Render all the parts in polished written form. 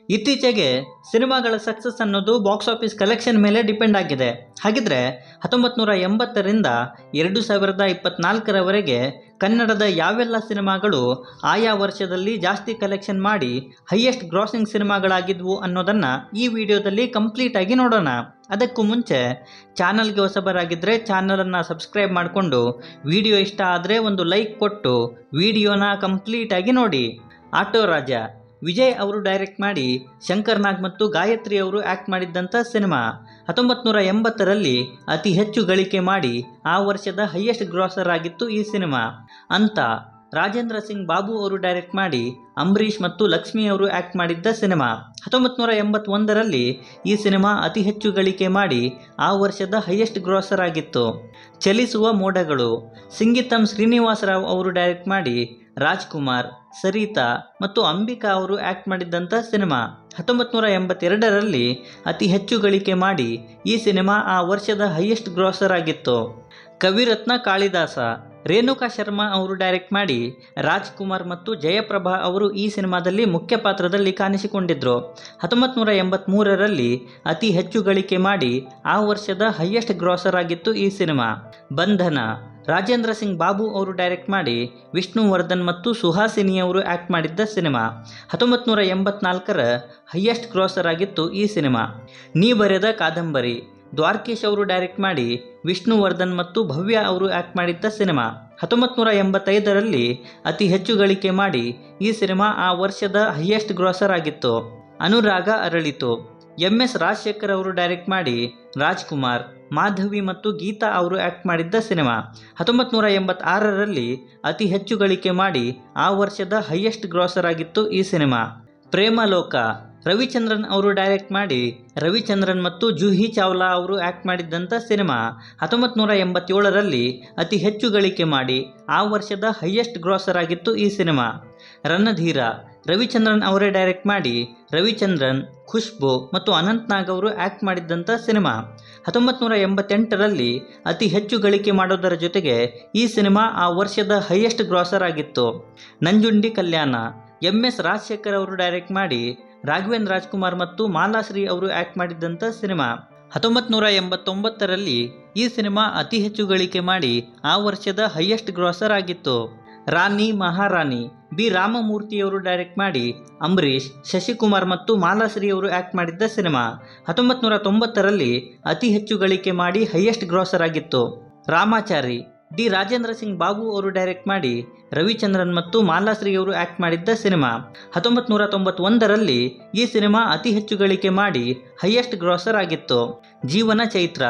ಇತ್ತೀಚೆಗೆ ಸಿನಿಮಾಗಳ ಸಕ್ಸಸ್ ಅನ್ನೋದು ಬಾಕ್ಸ್ ಆಫೀಸ್ ಕಲೆಕ್ಷನ್ ಮೇಲೆ ಡಿಪೆಂಡ್ ಆಗಿದೆ. ಹಾಗಿದ್ರೆ 1980ರಿಂದ 2024ರವರೆಗೆ ಕನ್ನಡದ ಯಾವೆಲ್ಲ ಸಿನಿಮಾಗಳು ಆಯಾ ವರ್ಷದಲ್ಲಿ ಜಾಸ್ತಿ ಕಲೆಕ್ಷನ್ ಮಾಡಿ ಹೈಯೆಸ್ಟ್ ಗ್ರಾಸಿಂಗ್ ಸಿನಿಮಾಗಳಾಗಿದ್ವು ಅನ್ನೋದನ್ನು ಈ ವಿಡಿಯೋದಲ್ಲಿ ಕಂಪ್ಲೀಟ್ ಆಗಿ ನೋಡೋಣ. ಅದಕ್ಕೂ ಮುಂಚೆ ಚಾನಲ್ಗೆ ಹೊಸಬರಾಗಿದ್ದರೆ ಚಾನಲನ್ನು ಸಬ್ಸ್ಕ್ರೈಬ್ ಮಾಡಿಕೊಂಡು ವಿಡಿಯೋ ಇಷ್ಟ ಆದರೆ ಒಂದು ಲೈಕ್ ಕೊಟ್ಟು ವಿಡಿಯೋನ ಕಂಪ್ಲೀಟ್ ಆಗಿ ನೋಡಿ. ಆಟೋ ರಾಜ ವಿಜಯ್ ಅವರು ಡೈರೆಕ್ಟ್ ಮಾಡಿ ಶಂಕರ್ ನಾಗ್ ಮತ್ತು ಗಾಯತ್ರಿ ಅವರು ಆ್ಯಕ್ಟ್ ಮಾಡಿದ್ದಂಥ ಸಿನಿಮಾ 1980ರಲ್ಲಿ ಅತಿ ಹೆಚ್ಚು ಗಳಿಕೆ ಮಾಡಿ ಆ ವರ್ಷದ ಹೈಯೆಸ್ಟ್ ಗ್ರಾಸರ್ ಆಗಿತ್ತು ಈ ಸಿನಿಮಾ. ಅಂತ ರಾಜೇಂದ್ರ ಸಿಂಗ್ ಬಾಬು ಅವರು ಡೈರೆಕ್ಟ್ ಮಾಡಿ ಅಂಬರೀಷ್ ಮತ್ತು ಲಕ್ಷ್ಮಿ ಅವರು ಆ್ಯಕ್ಟ್ ಮಾಡಿದ್ದ ಸಿನಿಮಾ 1981ರಲ್ಲಿ ಈ ಸಿನಿಮಾ ಅತಿ ಹೆಚ್ಚು ಗಳಿಕೆ ಮಾಡಿ ಆ ವರ್ಷದ ಹೈಯೆಸ್ಟ್ ಗ್ರಾಸರ್ ಆಗಿತ್ತು. ಚಲಿಸುವ ಮೋಡಗಳು ಸಿಂಗಿತಂ ಶ್ರೀನಿವಾಸರಾವ್ ಅವರು ಡೈರೆಕ್ಟ್ ಮಾಡಿ ರಾಜ್ಕುಮಾರ್, ಸರಿತಾ ಮತ್ತು ಅಂಬಿಕಾ ಅವರು ಆ್ಯಕ್ಟ್ ಮಾಡಿದ್ದಂಥ ಸಿನಿಮಾ 1982ರಲ್ಲಿ ಅತಿ ಹೆಚ್ಚು ಗಳಿಕೆ ಮಾಡಿ ಈ ಸಿನಿಮಾ ಆ ವರ್ಷದ ಹೈಯೆಸ್ಟ್ ಗ್ರಾಸರ್ ಆಗಿತ್ತು. ಕವಿರತ್ನ ಕಾಳಿದಾಸ ರೇಣುಕಾ ಶರ್ಮಾ ಅವರು ಡೈರೆಕ್ಟ್ ಮಾಡಿ ರಾಜ್ಕುಮಾರ್ ಮತ್ತು ಜಯಪ್ರಭಾ ಅವರು ಈ ಸಿನಿಮಾದಲ್ಲಿ ಮುಖ್ಯ ಪಾತ್ರದಲ್ಲಿ ಕಾಣಿಸಿಕೊಂಡಿದ್ದರು. 1983ರಲ್ಲಿ ಅತಿ ಹೆಚ್ಚು ಗಳಿಕೆ ಮಾಡಿ ಆ ವರ್ಷದ ಹೈಯೆಸ್ಟ್ ಗ್ರಾಸರ್ ಆಗಿತ್ತು ಈ ಸಿನಿಮಾ. ಬಂಧನ ರಾಜೇಂದ್ರ ಸಿಂಗ್ ಬಾಬು ಅವರು ಡೈರೆಕ್ಟ್ ಮಾಡಿ ವಿಷ್ಣುವರ್ಧನ್ ಮತ್ತು ಸುಹಾಸಿನಿ ಅವರು ಆ್ಯಕ್ಟ್ ಮಾಡಿದ್ದ ಸಿನಿಮಾ 1984ರ ಹೈಯೆಸ್ಟ್ ಗ್ರಾಸರ್ ಆಗಿತ್ತು ಈ ಸಿನಿಮಾ. ನೀ ಬರೆದ ಕಾದಂಬರಿ ದ್ವಾರಕೀಶ್ ಅವರು ಡೈರೆಕ್ಟ್ ಮಾಡಿ ವಿಷ್ಣುವರ್ಧನ್ ಮತ್ತು ಭವ್ಯ ಅವರು ಆ್ಯಕ್ಟ್ ಮಾಡಿದ್ದ ಸಿನಿಮಾ 1985ರಲ್ಲಿ ಅತಿ ಹೆಚ್ಚು ಗಳಿಕೆ ಮಾಡಿ ಈ ಸಿನಿಮಾ ಆ ವರ್ಷದ ಹೈಯೆಸ್ಟ್ ಗ್ರಾಸರ್ ಆಗಿತ್ತು. ಅನುರಾಗ ಅರಳಿತು MS ರಾಜಶೇಖರ್ ಅವರು ಡೈರೆಕ್ಟ್ ಮಾಡಿ ರಾಜ್ಕುಮಾರ್, ಮಾಧವಿ ಮತ್ತು ಗೀತಾ ಅವರು ಆ್ಯಕ್ಟ್ ಮಾಡಿದ್ದ ಸಿನಿಮಾ 1986ರಲ್ಲಿ ಅತಿ ಹೆಚ್ಚು ಗಳಿಕೆ ಮಾಡಿ ಆ ವರ್ಷದ ಹೈಯೆಸ್ಟ್ ಗ್ರಾಸರ್ ಆಗಿತ್ತು ಈ ಸಿನಿಮಾ. ಪ್ರೇಮಲೋಕ ರವಿಚಂದ್ರನ್ ಅವರು ಡೈರೆಕ್ಟ್ ಮಾಡಿ ರವಿಚಂದ್ರನ್ ಮತ್ತು ಜೂಹಿ ಚಾವ್ಲಾ ಅವರು ಆ್ಯಕ್ಟ್ ಮಾಡಿದ್ದಂಥ ಸಿನಿಮಾ 1987ರಲ್ಲಿ ಅತಿ ಹೆಚ್ಚು ಗಳಿಕೆ ಮಾಡಿ ಆ ವರ್ಷದ ಹೈಯೆಸ್ಟ್ ಗ್ರಾಸರ್ ಆಗಿತ್ತು ಈ ಸಿನಿಮಾ. ರಣಧೀರ ರವಿಚಂದ್ರನ್ ಅವರೇ ಡೈರೆಕ್ಟ್ ಮಾಡಿ ರವಿಚಂದ್ರನ್, ಖುಷ್ಬು ಮತ್ತು ಅನಂತ್ ನಾಗ್ ಅವರು ಆ್ಯಕ್ಟ್ ಮಾಡಿದ್ದಂಥ ಸಿನಿಮಾ 1988ರಲ್ಲಿ ಅತಿ ಹೆಚ್ಚು ಗಳಿಕೆ ಮಾಡೋದರ ಜೊತೆಗೆ ಈ ಸಿನಿಮಾ ಆ ವರ್ಷದ ಹೈಯೆಸ್ಟ್ ಗ್ರಾಸರ್ ಆಗಿತ್ತು. ನಂಜುಂಡಿ ಕಲ್ಯಾಣ MS ರಾಜಶೇಖರ್ ಅವರು ಡೈರೆಕ್ಟ್ ಮಾಡಿ ರಾಘವೇಂದ್ರ ರಾಜ್ಕುಮಾರ್ ಮತ್ತು ಮಾಲಾಶ್ರೀ ಅವರು ಆ್ಯಕ್ಟ್ ಮಾಡಿದ್ದಂಥ ಸಿನಿಮಾ 1989ರಲ್ಲಿ ಈ ಸಿನಿಮಾ ಅತಿ ಹೆಚ್ಚು ಗಳಿಕೆ ಮಾಡಿ ಆ ವರ್ಷದ ಹೈಯೆಸ್ಟ್ ಗ್ರಾಸರ್ ಆಗಿತ್ತು. ರಾಣಿ ಮಹಾರಾಣಿ B ರಾಮಮೂರ್ತಿಯವರು ಡೈರೆಕ್ಟ್ ಮಾಡಿ ಅಂಬರೀಷ್, ಶಶಿಕುಮಾರ್ ಮತ್ತು ಮಾಲಾಶ್ರೀ ಅವರು ಆ್ಯಕ್ಟ್ ಮಾಡಿದ್ದ ಸಿನಿಮಾ 1990ರಲ್ಲಿ ಅತಿ ಹೆಚ್ಚು ಗಳಿಕೆ ಮಾಡಿ ಹೈಯೆಸ್ಟ್ ಗ್ರಾಸರ್ ಆಗಿತ್ತು. ರಾಮಾಚಾರಿ D ರಾಜೇಂದ್ರ ಸಿಂಗ್ ಬಾಬು ಅವರು ಡೈರೆಕ್ಟ್ ಮಾಡಿ ರವಿಚಂದ್ರನ್ ಮತ್ತು ಮಾಲಾಶ್ರೀ ಅವರು ಆ್ಯಕ್ಟ್ ಮಾಡಿದ್ದ ಸಿನಿಮಾ 1991ರಲ್ಲಿ ಈ ಸಿನಿಮಾ ಅತಿ ಹೆಚ್ಚು ಗಳಿಕೆ ಮಾಡಿ ಹೈಯೆಸ್ಟ್ ಗ್ರಾಸರ್ ಆಗಿತ್ತು. ಜೀವನ ಚೈತ್ರ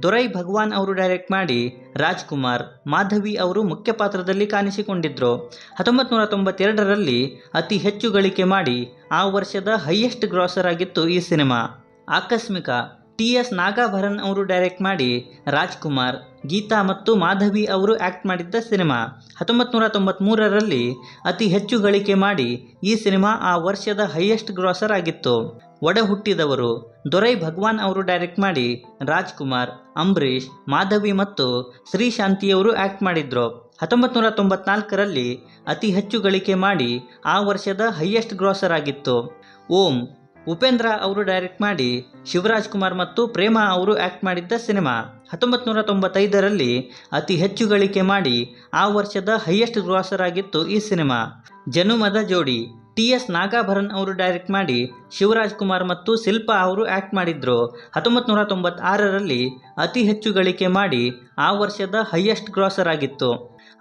ದೊರೈ ಭಗವಾನ್ ಅವರು ಡೈರೆಕ್ಟ್ ಮಾಡಿ ರಾಜ್ಕುಮಾರ್, ಮಾಧವಿ ಅವರು ಮುಖ್ಯ ಪಾತ್ರದಲ್ಲಿ ಕಾಣಿಸಿಕೊಂಡಿದ್ದರು. 1992ರಲ್ಲಿ ಅತಿ ಹೆಚ್ಚು ಗಳಿಕೆ ಮಾಡಿ ಆ ವರ್ಷದ ಹೈಯೆಸ್ಟ್ ಗ್ರಾಸರ್ ಆಗಿತ್ತು ಈ ಸಿನಿಮಾ. ಆಕಸ್ಮಿಕ TS ನಾಗಾಭರಣ್ ಅವರು ಡೈರೆಕ್ಟ್ ಮಾಡಿ ರಾಜ್ಕುಮಾರ್, ಗೀತಾ ಮತ್ತು ಮಾಧವಿ ಅವರು ಆ್ಯಕ್ಟ್ ಮಾಡಿದ್ದ ಸಿನಿಮಾ 1993ರಲ್ಲಿ ಅತಿ ಹೆಚ್ಚು ಗಳಿಕೆ ಮಾಡಿ ಈ ಸಿನಿಮಾ ಆ ವರ್ಷದ ಹೈಯೆಸ್ಟ್ ಗ್ರಾಸರ್ ಆಗಿತ್ತು. ಒಡ ಹುಟ್ಟಿದವರು ದೊರೈ ಭಗವಾನ್ ಅವರು ಡೈರೆಕ್ಟ್ ಮಾಡಿ ರಾಜ್ಕುಮಾರ್, ಅಂಬರೀಷ್, ಮಾಧವಿ ಮತ್ತು ಶ್ರೀಶಾಂತಿಯವರು ಆ್ಯಕ್ಟ್ ಮಾಡಿದ್ರು. 1994ರಲ್ಲಿ ಅತಿ ಹೆಚ್ಚು ಗಳಿಕೆ ಮಾಡಿ ಆ ವರ್ಷದ ಹೈಯೆಸ್ಟ್ ಗ್ರಾಸರ್ ಆಗಿತ್ತು. ಓಂ ಉಪೇಂದ್ರ ಅವರು ಡೈರೆಕ್ಟ್ ಮಾಡಿ ಶಿವರಾಜ್ ಕುಮಾರ್ ಮತ್ತು ಪ್ರೇಮಾ ಅವರು ಆ್ಯಕ್ಟ್ ಮಾಡಿದ್ದ ಸಿನಿಮಾ 1995ರಲ್ಲಿ ಅತಿ ಹೆಚ್ಚು ಗಳಿಕೆ ಮಾಡಿ ಆ ವರ್ಷದ ಹೈಯೆಸ್ಟ್ ಗ್ರಾಸರ್ ಆಗಿತ್ತು ಈ ಸಿನಿಮಾ. ಜನುಮದ ಜೋಡಿ TS ನಾಗಾಭರಣ್ ಅವರು ಡೈರೆಕ್ಟ್ ಮಾಡಿ ಶಿವರಾಜ್ ಕುಮಾರ್ ಮತ್ತು ಶಿಲ್ಪಾ ಅವರು ಆ್ಯಕ್ಟ್ ಮಾಡಿದ್ರು. 1996ರಲ್ಲಿ ಅತಿ ಹೆಚ್ಚು ಗಳಿಕೆ ಮಾಡಿ ಆ ವರ್ಷದ ಹೈಯೆಸ್ಟ್ ಗ್ರಾಸರ್ ಆಗಿತ್ತು.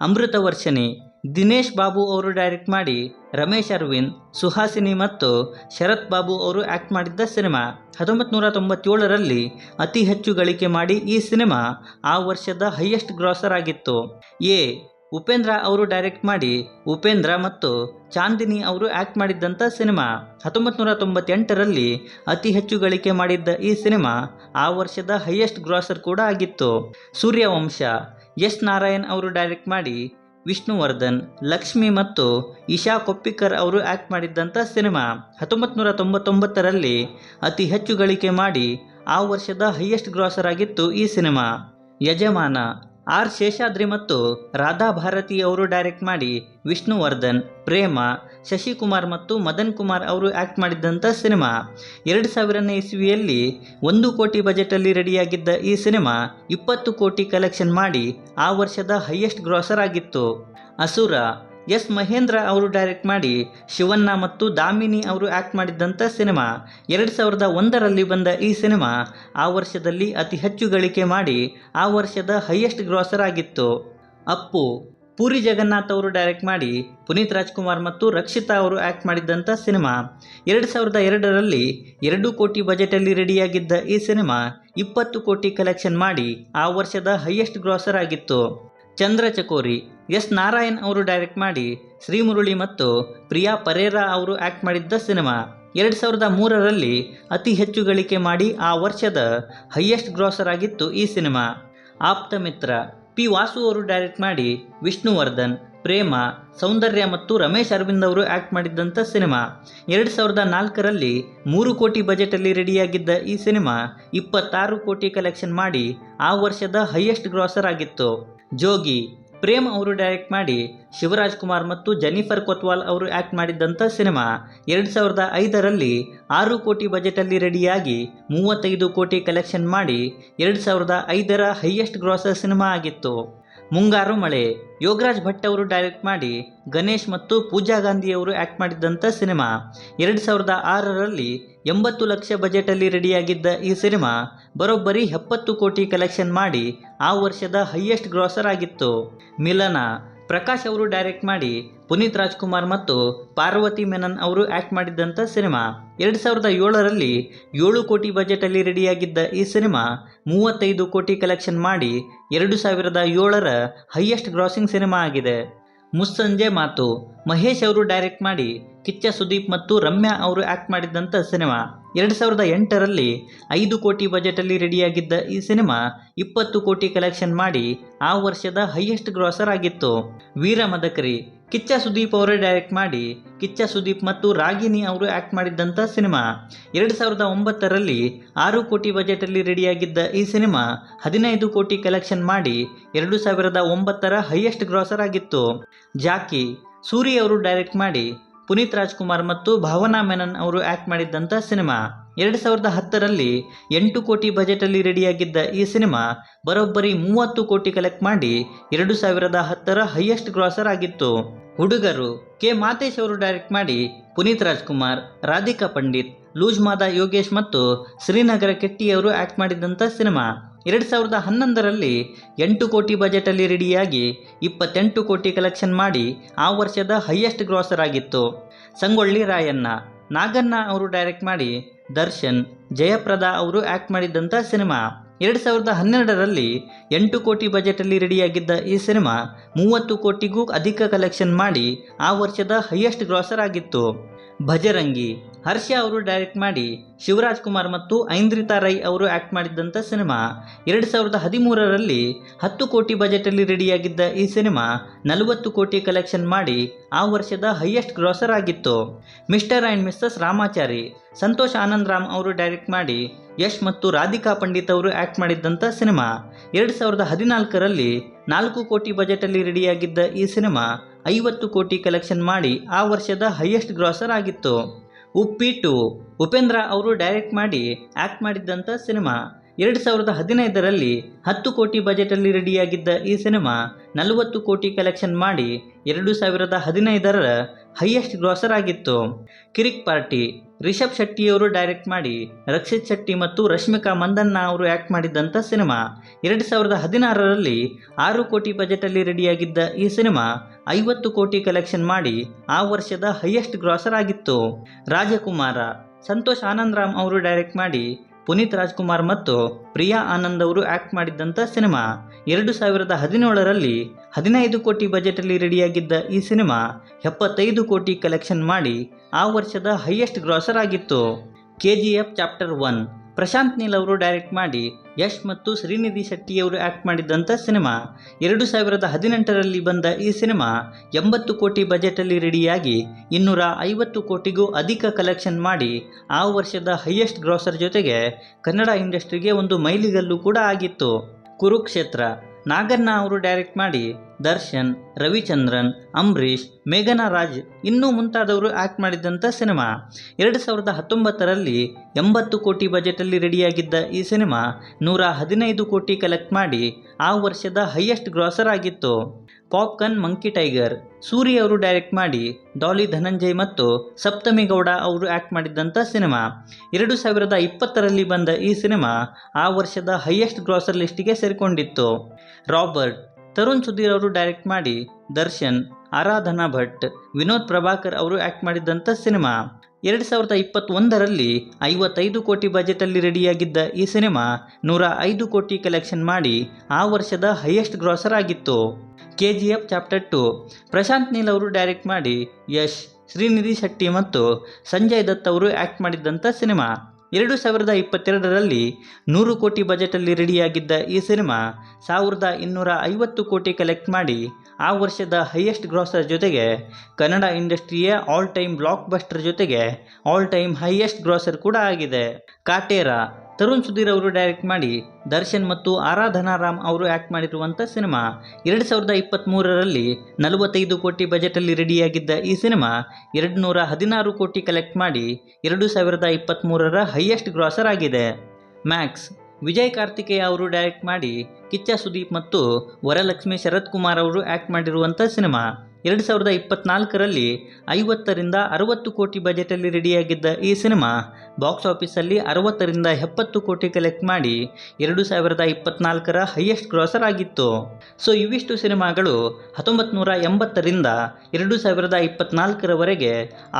ಅಮೃತ ವರ್ಷಿಣಿ ದಿನೇಶ್ ಬಾಬು ಅವರು ಡೈರೆಕ್ಟ್ ಮಾಡಿ ರಮೇಶ್ ಅರವಿಂದ್, ಸುಹಾಸಿನಿ ಮತ್ತು ಶರತ್ ಬಾಬು ಅವರು ಆ್ಯಕ್ಟ್ ಮಾಡಿದ್ದ ಸಿನಿಮಾ 1997ರಲ್ಲಿ ಅತಿ ಹೆಚ್ಚು ಗಳಿಕೆ ಮಾಡಿ ಈ ಸಿನಿಮಾ ಆ ವರ್ಷದ ಹೈಯೆಸ್ಟ್ ಗ್ರಾಸರ್ ಆಗಿತ್ತು. ಉಪೇಂದ್ರ ಅವರು ಡೈರೆಕ್ಟ್ ಮಾಡಿ ಉಪೇಂದ್ರ ಮತ್ತು ಚಾಂದಿನಿ ಅವರು ಆ್ಯಕ್ಟ್ ಮಾಡಿದ್ದಂಥ ಸಿನಿಮಾ 1998ರಲ್ಲಿ ಅತಿ ಹೆಚ್ಚು ಗಳಿಕೆ ಮಾಡಿದ್ದ ಈ ಸಿನಿಮಾ ಆ ವರ್ಷದ ಹೈಯೆಸ್ಟ್ ಗ್ರಾಸರ್ ಕೂಡ ಆಗಿತ್ತು. ಸೂರ್ಯವಂಶ S ನಾರಾಯಣ್ ಅವರು ಡೈರೆಕ್ಟ್ ಮಾಡಿ ವಿಷ್ಣುವರ್ಧನ್, ಲಕ್ಷ್ಮಿ ಮತ್ತು ಇಶಾ ಕೊಪ್ಪಿಕರ್ ಅವರು ಆ್ಯಕ್ಟ್ ಮಾಡಿದ್ದಂಥ ಸಿನಿಮಾ 1999ರಲ್ಲಿ ಅತಿ ಹೆಚ್ಚು ಗಳಿಕೆ ಮಾಡಿ ಆ ವರ್ಷದ ಹೈಯೆಸ್ಟ್ ಗ್ರಾಸರ್ ಆಗಿತ್ತು ಈ ಸಿನಿಮಾ. ಯಜಮಾನ ಆರ್ ಶೇಷಾದ್ರಿ ಮತ್ತು ರಾಧಾ ಭಾರತಿ ಅವರು ಡೈರೆಕ್ಟ್ ಮಾಡಿ ವಿಷ್ಣುವರ್ಧನ್, ಪ್ರೇಮ, ಶಶಿಕುಮಾರ್ ಮತ್ತು ಮದನ್ ಕುಮಾರ್ ಅವರು ಆ್ಯಕ್ಟ್ ಮಾಡಿದ್ದಂಥ ಸಿನಿಮಾ. 2000ನೇ ಇಸ್ವಿಯಲ್ಲಿ 1 ಕೋಟಿ ಬಜೆಟಲ್ಲಿ ರೆಡಿಯಾಗಿದ್ದ ಈ ಸಿನಿಮಾ 20 ಕೋಟಿ ಕಲೆಕ್ಷನ್ ಮಾಡಿ ಆ ವರ್ಷದ ಹೈಯೆಸ್ಟ್ ಗ್ರಾಸರ್ ಆಗಿತ್ತು. ಅಸುರ ಎಸ್ ಮಹೇಂದ್ರ ಅವರು ಡೈರೆಕ್ಟ್ ಮಾಡಿ ಶಿವಣ್ಣ ಮತ್ತು ದಾಮಿನಿ ಅವರು ಆ್ಯಕ್ಟ್ ಮಾಡಿದ್ದಂಥ ಸಿನಿಮಾ. 2001ರಲ್ಲಿ ಬಂದ ಈ ಸಿನಿಮಾ ಆ ವರ್ಷದಲ್ಲಿ ಅತಿ ಹೆಚ್ಚು ಗಳಿಕೆ ಮಾಡಿ ಆ ವರ್ಷದ ಹೈಯೆಸ್ಟ್ ಗ್ರಾಸರ್ ಆಗಿತ್ತು. ಅಪ್ಪು ಪೂರಿ ಜಗನ್ನಾಥ್ ಅವರು ಡೈರೆಕ್ಟ್ ಮಾಡಿ ಪುನೀತ್ ರಾಜ್ಕುಮಾರ್ ಮತ್ತು ರಕ್ಷಿತಾ ಅವರು ಆ್ಯಕ್ಟ್ ಮಾಡಿದ್ದಂಥ ಸಿನಿಮಾ. 2002ರಲ್ಲಿ 2 ಕೋಟಿ ಬಜೆಟಲ್ಲಿ ರೆಡಿಯಾಗಿದ್ದ ಈ ಸಿನಿಮಾ 20 ಕೋಟಿ ಕಲೆಕ್ಷನ್ ಮಾಡಿ ಆ ವರ್ಷದ ಹೈಯೆಸ್ಟ್ ಗ್ರಾಸರ್ ಆಗಿತ್ತು. ಚಂದ್ರಚಕೋರಿ ಎಸ್ ನಾರಾಯಣ್ ಅವರು ಡೈರೆಕ್ಟ್ ಮಾಡಿ ಶ್ರೀಮುರಳಿ ಮತ್ತು ಪ್ರಿಯಾ ಪರೇರಾ ಅವರು ಆ್ಯಕ್ಟ್ ಮಾಡಿದ್ದ ಸಿನಿಮಾ. 2003ರಲ್ಲಿ ಅತಿ ಹೆಚ್ಚು ಗಳಿಕೆ ಮಾಡಿ ಆ ವರ್ಷದ ಹೈಯೆಸ್ಟ್ ಗ್ರಾಸರ್ ಆಗಿತ್ತು ಈ ಸಿನಿಮಾ. ಆಪ್ತಮಿತ್ರ ಪಿ ವಾಸು ಅವರು ಡೈರೆಕ್ಟ್ ಮಾಡಿ ವಿಷ್ಣುವರ್ಧನ್, ಪ್ರೇಮ, ಸೌಂದರ್ಯ ಮತ್ತು ರಮೇಶ್ ಅರವಿಂದ್ ಅವರು ಆ್ಯಕ್ಟ್ ಮಾಡಿದ್ದಂಥ ಸಿನಿಮಾ. 2004ರಲ್ಲಿ 3 ಕೋಟಿ ಬಜೆಟಲ್ಲಿ ರೆಡಿಯಾಗಿದ್ದ ಈ ಸಿನಿಮಾ 26 ಕೋಟಿ ಕಲೆಕ್ಷನ್ ಮಾಡಿ ಆ ವರ್ಷದ ಹೈಯೆಸ್ಟ್ ಗ್ರಾಸರ್ ಆಗಿತ್ತು. ಜೋಗಿ ಪ್ರೇಮ್ ಅವರು ಡೈರೆಕ್ಟ್ ಮಾಡಿ ಶಿವರಾಜ್ ಕುಮಾರ್ ಮತ್ತು ಜೆನಿಫರ್ ಕೊತ್ವಾಲ್ ಅವರು ಆ್ಯಕ್ಟ್ ಮಾಡಿದ್ದಂಥ ಸಿನಿಮಾ. 2005ರಲ್ಲಿ 6 ಕೋಟಿ ಬಜೆಟಲ್ಲಿ ರೆಡಿಯಾಗಿ 35 ಕೋಟಿ ಕಲೆಕ್ಷನ್ ಮಾಡಿ 2005ರ ಹೈಯೆಸ್ಟ್ ಗ್ರಾಸರ್ ಸಿನಿಮಾ ಆಗಿತ್ತು. ಮುಂಗಾರು ಮಳೆ ಯೋಗರಾಜ್ ಭಟ್ ಅವರು ಡೈರೆಕ್ಟ್ ಮಾಡಿ ಗಣೇಶ್ ಮತ್ತು ಪೂಜಾ ಗಾಂಧಿ ಅವರು ಆ್ಯಕ್ಟ್ ಮಾಡಿದ್ದಂಥ ಸಿನಿಮಾ. 2006ರಲ್ಲಿ 80 ಲಕ್ಷ ಬಜೆಟಲ್ಲಿ ರೆಡಿಯಾಗಿದ್ದ ಈ ಸಿನಿಮಾ ಬರೋಬ್ಬರಿ 70 ಕೋಟಿ ಕಲೆಕ್ಷನ್ ಮಾಡಿ ಆ ವರ್ಷದ ಹೈಯೆಸ್ಟ್ ಗ್ರಾಸರ್ ಆಗಿತ್ತು. ಮಿಲನ ಪ್ರಕಾಶ್ ಅವರು ಡೈರೆಕ್ಟ್ ಮಾಡಿ ಪುನೀತ್ ರಾಜ್ಕುಮಾರ್ ಮತ್ತು ಪಾರ್ವತಿ ಮೆನನ್ ಅವರು ಆ್ಯಕ್ಟ್ ಮಾಡಿದ್ದಂಥ ಸಿನಿಮಾ. 2007ರಲ್ಲಿ 7 ಕೋಟಿ ಬಜೆಟಲ್ಲಿ ರೆಡಿಯಾಗಿದ್ದ ಈ ಸಿನಿಮಾ 35 ಕೋಟಿ ಕಲೆಕ್ಷನ್ ಮಾಡಿ 2007ರ ಹೈಯೆಸ್ಟ್ ಗ್ರಾಸಿಂಗ್ ಸಿನಿಮಾ ಆಗಿದೆ. ಮುಸ್ಸಂಜೆ ಮಾತು ಮಹೇಶ್ ಅವರು ಡೈರೆಕ್ಟ್ ಮಾಡಿ ಕಿಚ್ಚ ಸುದೀಪ್ ಮತ್ತು ರಮ್ಯಾ ಅವರು ಆ್ಯಕ್ಟ್ ಮಾಡಿದ್ದಂಥ ಸಿನಿಮಾ. 2008ರಲ್ಲಿ 5 ಕೋಟಿ ಬಜೆಟಲ್ಲಿ ರೆಡಿಯಾಗಿದ್ದ ಈ ಸಿನಿಮಾ 20 ಕೋಟಿ ಕಲೆಕ್ಷನ್ ಮಾಡಿ ಆ ವರ್ಷದ ಹೈಯೆಸ್ಟ್ ಗ್ರಾಸರ್ ಆಗಿತ್ತು. ವೀರ ಮದಕರಿ ಕಿಚ್ಚ ಸುದೀಪ್ ಅವರೇ ಡೈರೆಕ್ಟ್ ಮಾಡಿ ಕಿಚ್ಚ ಸುದೀಪ್ ಮತ್ತು ರಾಗಿಣಿ ಅವರು ಆ್ಯಕ್ಟ್ ಮಾಡಿದ್ದಂಥ ಸಿನಿಮಾ. 2009ರಲ್ಲಿ 6 ಕೋಟಿ ಬಜೆಟಲ್ಲಿ ರೆಡಿಯಾಗಿದ್ದ ಈ ಸಿನಿಮಾ 15 ಕೋಟಿ ಕಲೆಕ್ಷನ್ ಮಾಡಿ 2009ರ ಹೈಯೆಸ್ಟ್ ಗ್ರಾಸರ್ ಆಗಿತ್ತು. ಜಾಕಿ ಸೂರಿ ಅವರು ಡೈರೆಕ್ಟ್ ಮಾಡಿ ಪುನೀತ್ ರಾಜ್ಕುಮಾರ್ ಮತ್ತು ಭಾವನಾ ಮೆನನ್ ಅವರು ಆ್ಯಕ್ಟ್ ಮಾಡಿದ್ದಂಥ ಸಿನಿಮಾ. 2010ರಲ್ಲಿ 8 ಕೋಟಿ ಬಜೆಟಲ್ಲಿ ರೆಡಿಯಾಗಿದ್ದ ಈ ಸಿನಿಮಾ ಬರೋಬ್ಬರಿ 30 ಕೋಟಿ ಕಲೆಕ್ಟ್ ಮಾಡಿ 2010ರ ಹೈಯೆಸ್ಟ್ ಗ್ರಾಸರ್ ಆಗಿತ್ತು. ಹುಡುಗರು ಕೆ ಮಾತೇಶ್ ಅವರು ಡೈರೆಕ್ಟ್ ಮಾಡಿ ಪುನೀತ್ ರಾಜ್ಕುಮಾರ್, ರಾಧಿಕಾ ಪಂಡಿತ್, ಲೂಜ್ ಮಾದ ಯೋಗೇಶ್ ಮತ್ತು ಶ್ರೀನಗರ ಕೆಟ್ಟಿ ಅವರು ಆ್ಯಕ್ಟ್ ಮಾಡಿದ್ದಂಥ ಸಿನಿಮಾ. 2011ರಲ್ಲಿ 8 ಕೋಟಿ ಬಜೆಟಲ್ಲಿ ರೆಡಿಯಾಗಿ 28 ಕೋಟಿ ಕಲೆಕ್ಷನ್ ಮಾಡಿ ಆ ವರ್ಷದ ಹೈಯೆಸ್ಟ್ ಗ್ರಾಸರ್ ಆಗಿತ್ತು. ಸಂಗೊಳ್ಳಿ ರಾಯಣ್ಣ ನಾಗಣ್ಣ ಅವರು ಡೈರೆಕ್ಟ್ ಮಾಡಿ ದರ್ಶನ್, ಜಯಪ್ರದಾ ಅವರು ಆ್ಯಕ್ಟ್ ಮಾಡಿದ್ದಂಥ ಸಿನಿಮಾ. 2012ರಲ್ಲಿ 8 ಕೋಟಿ ಬಜೆಟಲ್ಲಿ ರೆಡಿಯಾಗಿದ್ದ ಈ ಸಿನಿಮಾ 30 ಕೋಟಿಗೂ ಅಧಿಕ ಕಲೆಕ್ಷನ್ ಮಾಡಿ ಆ ವರ್ಷದ ಹೈಯೆಸ್ಟ್ ಗ್ರಾಸರ್ ಆಗಿತ್ತು. ಭಜರಂಗಿ ಹರ್ಷ ಅವರು ಡೈರೆಕ್ಟ್ ಮಾಡಿ ಶಿವರಾಜ್ ಕುಮಾರ್ ಮತ್ತು ಐಂದ್ರಿತಾ ರೈ ಅವರು ಆ್ಯಕ್ಟ್ ಮಾಡಿದ್ದಂಥ ಸಿನಿಮಾ. 2013ರಲ್ಲಿ 10 ಕೋಟಿ ಬಜೆಟಲ್ಲಿ ರೆಡಿಯಾಗಿದ್ದ ಈ ಸಿನಿಮಾ 40 ಕೋಟಿ ಕಲೆಕ್ಷನ್ ಮಾಡಿ ಆ ವರ್ಷದ ಹೈಯೆಸ್ಟ್ ಗ್ರಾಸರ್ ಆಗಿತ್ತು. Mr and Mrs Ramachari Santhosh Anand Ram ಅವರು ಡೈರೆಕ್ಟ್ ಮಾಡಿ ಯಶ್ ಮತ್ತು ರಾಧಿಕಾ ಪಂಡಿತ್ ಅವರು ಆ್ಯಕ್ಟ್ ಮಾಡಿದ್ದಂಥ ಸಿನಿಮಾ. 2014ರಲ್ಲಿ 4 ಕೋಟಿ ಬಜೆಟಲ್ಲಿ ರೆಡಿಯಾಗಿದ್ದ ಈ ಸಿನಿಮಾ 50 ಕೋಟಿ ಕಲೆಕ್ಷನ್ ಮಾಡಿ ಆ ವರ್ಷದ ಹೈಯೆಸ್ಟ್ ಗ್ರಾಸರ್ ಆಗಿತ್ತು. ಉಪ್ಪಿಟ್ಟು ಉಪೇಂದ್ರ ಅವರು ಡೈರೆಕ್ಟ್ ಮಾಡಿ ಆ್ಯಕ್ಟ್ ಮಾಡಿದ್ದಂಥ ಸಿನಿಮಾ. 2015ರಲ್ಲಿ 10 ಕೋಟಿ ಬಜೆಟಲ್ಲಿ ರೆಡಿಯಾಗಿದ್ದ ಈ ಸಿನಿಮಾ 40 ಕೋಟಿ ಕಲೆಕ್ಷನ್ ಮಾಡಿ 2015ರ ಹೈಯೆಸ್ಟ್ ಗ್ರಾಸರ್ ಆಗಿತ್ತು. ಕಿರಿಕ್ ಪಾರ್ಟಿ ರಿಷಬ್ ಶೆಟ್ಟಿಯವರು ಡೈರೆಕ್ಟ್ ಮಾಡಿ ರಕ್ಷಿತ್ ಶೆಟ್ಟಿ ಮತ್ತು ರಶ್ಮಿಕಾ ಮಂದಣ್ಣ ಅವರು ಆ್ಯಕ್ಟ್ ಮಾಡಿದ್ದಂಥ ಸಿನಿಮಾ. 2016ರಲ್ಲಿ 6 ಕೋಟಿ ಬಜೆಟಲ್ಲಿ ರೆಡಿಯಾಗಿದ್ದ ಈ ಸಿನಿಮಾ 50 ಕೋಟಿ ಕಲೆಕ್ಷನ್ ಮಾಡಿ ಆ ವರ್ಷದ ಹೈಯೆಸ್ಟ್ ಗ್ರಾಸರ್ ಆಗಿತ್ತು. ರಾಜಕುಮಾರ ಸಂತೋಷ್ ಆನಂದ್ ರಾಮ್ ಅವರು ಡೈರೆಕ್ಟ್ ಮಾಡಿ ಪುನೀತ್ ರಾಜ್ಕುಮಾರ್ ಮತ್ತು ಪ್ರಿಯಾ ಆನಂದ್ ಅವರು ಆ್ಯಕ್ಟ್ ಮಾಡಿದ್ದಂಥ ಸಿನಿಮಾ. 2017ರಲ್ಲಿ 15 ಕೋಟಿ ಬಜೆಟಲ್ಲಿ ರೆಡಿಯಾಗಿದ್ದ ಈ ಸಿನಿಮಾ 75 ಕೋಟಿ ಕಲೆಕ್ಷನ್ ಮಾಡಿ ಆ ವರ್ಷದ ಹೈಯೆಸ್ಟ್ ಗ್ರಾಸರ್ ಆಗಿತ್ತು. KGF ಚಾಪ್ಟರ್ 1 ಪ್ರಶಾಂತ್ ನೀಲ್ ಅವರು ಡೈರೆಕ್ಟ್ ಮಾಡಿ ಯಶ್ ಮತ್ತು ಶ್ರೀನಿಧಿ ಶೆಟ್ಟಿಯವರು ಆ್ಯಕ್ಟ್ ಮಾಡಿದ್ದಂಥ ಸಿನಿಮಾ. 2018ರಲ್ಲಿ ಬಂದ ಈ ಸಿನಿಮಾ 80 ಕೋಟಿ ಬಜೆಟಲ್ಲಿ ರೆಡಿಯಾಗಿ 250 ಕೋಟಿಗೂ ಅಧಿಕ ಕಲೆಕ್ಷನ್ ಮಾಡಿ ಆ ವರ್ಷದ ಹೈಯೆಸ್ಟ್ ಗ್ರಾಸರ್ ಜೊತೆಗೆ ಕನ್ನಡ ಇಂಡಸ್ಟ್ರಿಗೆ ಒಂದು ಮೈಲಿಗಲ್ಲು ಕೂಡ ಆಗಿತ್ತು. ಕುರುಕ್ಷೇತ್ರ ನಾಗಣ್ಣ ಅವರು ಡೈರೆಕ್ಟ್ ಮಾಡಿ ದರ್ಶನ್, ರವಿಚಂದ್ರನ್, ಅಂಬರೀಷ್, ಮೇಘನಾ ರಾಜ್ ಇನ್ನೂ ಮುಂತಾದವರು ಆ್ಯಕ್ಟ್ ಮಾಡಿದ್ದಂಥ ಸಿನಿಮಾ. 2019ರಲ್ಲಿ 80 ಕೋಟಿ ಬಜೆಟಲ್ಲಿ ರೆಡಿಯಾಗಿದ್ದ ಈ ಸಿನಿಮಾ 115 ಕೋಟಿ ಕಲೆಕ್ಟ್ ಮಾಡಿ ಆ ವರ್ಷದ ಹೈಯೆಸ್ಟ್ ಗ್ರಾಸರ್ ಆಗಿತ್ತು. ಪಾಪ್ಕಾರ್ನ್ ಮಂಕಿ ಟೈಗರ್ ಸೂರಿ ಅವರು ಡೈರೆಕ್ಟ್ ಮಾಡಿ ಡಾಲಿ ಧನಂಜಯ್ ಮತ್ತು ಸಪ್ತಮಿ ಗೌಡ ಅವರು ಆ್ಯಕ್ಟ್ ಮಾಡಿದ್ದಂಥ ಸಿನಿಮಾ. 2020ರಲ್ಲಿ ಬಂದ ಈ ಸಿನಿಮಾ ಆ ವರ್ಷದ ಹೈಯೆಸ್ಟ್ ಗ್ರಾಸರ್ ಲಿಸ್ಟಿಗೆ ಸೇರಿಕೊಂಡಿತ್ತು. ರಾಬರ್ಟ್ ತರುಣ್ ಸುಧೀರ್ ಅವರು ಡೈರೆಕ್ಟ್ ಮಾಡಿ ದರ್ಶನ್, ಆರಾಧನಾ ಭಟ್, ವಿನೋದ್ ಪ್ರಭಾಕರ್ ಅವರು ಆ್ಯಕ್ಟ್ ಮಾಡಿದ್ದಂಥ ಸಿನಿಮಾ. 2021ರಲ್ಲಿ 55 ಕೋಟಿ ಬಜೆಟಲ್ಲಿ ರೆಡಿಯಾಗಿದ್ದ ಈ ಸಿನಿಮಾ 105 ಕೋಟಿ ಕಲೆಕ್ಷನ್ ಮಾಡಿ ಆ ವರ್ಷದ ಹೈಯೆಸ್ಟ್ ಗ್ರಾಸರ್ ಆಗಿತ್ತು. KGF ಚಾಪ್ಟರ್ 2 ಪ್ರಶಾಂತ್ ನೀಲ್ ಅವರು ಡೈರೆಕ್ಟ್ ಮಾಡಿ ಯಶ್, ಶ್ರೀನಿಧಿ ಶೆಟ್ಟಿ ಮತ್ತು ಸಂಜಯ್ ದತ್ ಅವರು ಆ್ಯಕ್ಟ್ ಮಾಡಿದ್ದಂಥ ಸಿನಿಮಾ. 2022ರಲ್ಲಿ 100 ಕೋಟಿ ಬಜೆಟಲ್ಲಿ ರೆಡಿಯಾಗಿದ್ದ ಈ ಸಿನಿಮಾ 1250 ಕೋಟಿ ಕಲೆಕ್ಟ್ ಮಾಡಿ ಆ ವರ್ಷದ ಹೈಯೆಸ್ಟ್ ಗ್ರಾಸರ್ ಜೊತೆಗೆ ಕನ್ನಡ ಇಂಡಸ್ಟ್ರಿಯ ಆಲ್ ಟೈಮ್ ಬ್ಲಾಕ್ ಬಸ್ಟರ್ ಜೊತೆಗೆ ಆಲ್ ಟೈಮ್ ಹೈಯೆಸ್ಟ್ ಗ್ರಾಸರ್ ಕೂಡ ಆಗಿದೆ. ಕಾಟೇರ ತರುಣ್ ಸುಧೀರ್ ಅವರು ಡೈರೆಕ್ಟ್ ಮಾಡಿ ದರ್ಶನ್ ಮತ್ತು ಆರಾಧನಾ ರಾಮ್ ಅವರು ಆ್ಯಕ್ಟ್ ಮಾಡಿರುವಂಥ ಸಿನಿಮಾ. 2023ರಲ್ಲಿ 45 ಕೋಟಿ ಬಜೆಟಲ್ಲಿ ರೆಡಿಯಾಗಿದ್ದ ಈ ಸಿನಿಮಾ 216 ಕೋಟಿ ಕಲೆಕ್ಟ್ ಮಾಡಿ 2023ರ ಹೈಯೆಸ್ಟ್ ಗ್ರಾಸರ್ ಆಗಿದೆ. ಮ್ಯಾಕ್ಸ್ ವಿಜಯ್ ಕಾರ್ತಿಕೇಯ ಅವರು ಡೈರೆಕ್ಟ್ ಮಾಡಿ ಕಿಚ್ಚ ಸುದೀಪ್ ಮತ್ತು ವರಲಕ್ಷ್ಮಿ ಶರತ್ ಕುಮಾರ್ ಅವರು ಆ್ಯಕ್ಟ್ ಮಾಡಿರುವಂಥ ಸಿನಿಮಾ. 2024ರಲ್ಲಿ 50ರಿಂದ 60 ಕೋಟಿ ಬಜೆಟಲ್ಲಿ ರೆಡಿಯಾಗಿದ್ದ ಈ ಸಿನಿಮಾ ಬಾಕ್ಸ್ ಆಫೀಸಲ್ಲಿ 60ರಿಂದ 70 ಕೋಟಿ ಕಲೆಕ್ಟ್ ಮಾಡಿ 2024ರ ಹೈಯೆಸ್ಟ್ ಗ್ರಾಸರ್ ಆಗಿತ್ತು. ಸೊ ಇವಿಷ್ಟು ಸಿನಿಮಾಗಳು 1980ರಿಂದ 2024ರವರೆಗೆ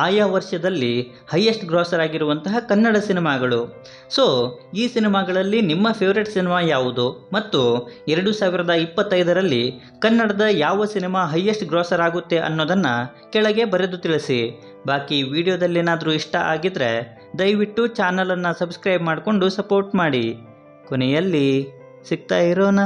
ಆಯಾ ವರ್ಷದಲ್ಲಿ ಹೈಯೆಸ್ಟ್ ಗ್ರಾಸರ್ ಆಗಿರುವಂತಹ ಕನ್ನಡ ಸಿನಿಮಾಗಳು. ಸೊ ಈ ಸಿನಿಮಾಗಳಲ್ಲಿ ನಿಮ್ಮ ಫೇವ್ರೆಟ್ ಸಿನಿಮಾ ಯಾವುದು ಮತ್ತು 2025ರಲ್ಲಿ ಕನ್ನಡದ ಯಾವ ಸಿನಿಮಾ ಹೈಯೆಸ್ಟ್ ಗ್ರಾಸರ್ ಆಗುತ್ತೆ ಅನ್ನೋದನ್ನು ಕೆಳಗೆ ಬರೆದು ತಿಳಿಸಿ. ಬಾಕಿ ವಿಡಿಯೋದಲ್ಲೇನಾದರೂ ಇಷ್ಟ ಆಗಿದ್ರೆ ದಯವಿಟ್ಟು ಚಾನಲನ್ನು ಸಬ್ಸ್ಕ್ರೈಬ್ ಮಾಡಿಕೊಂಡು ಸಪೋರ್ಟ್ ಮಾಡಿ. ಕೊನೆಯಲ್ಲಿ ಸಿಗ್ತಾ ಇರೋಣ.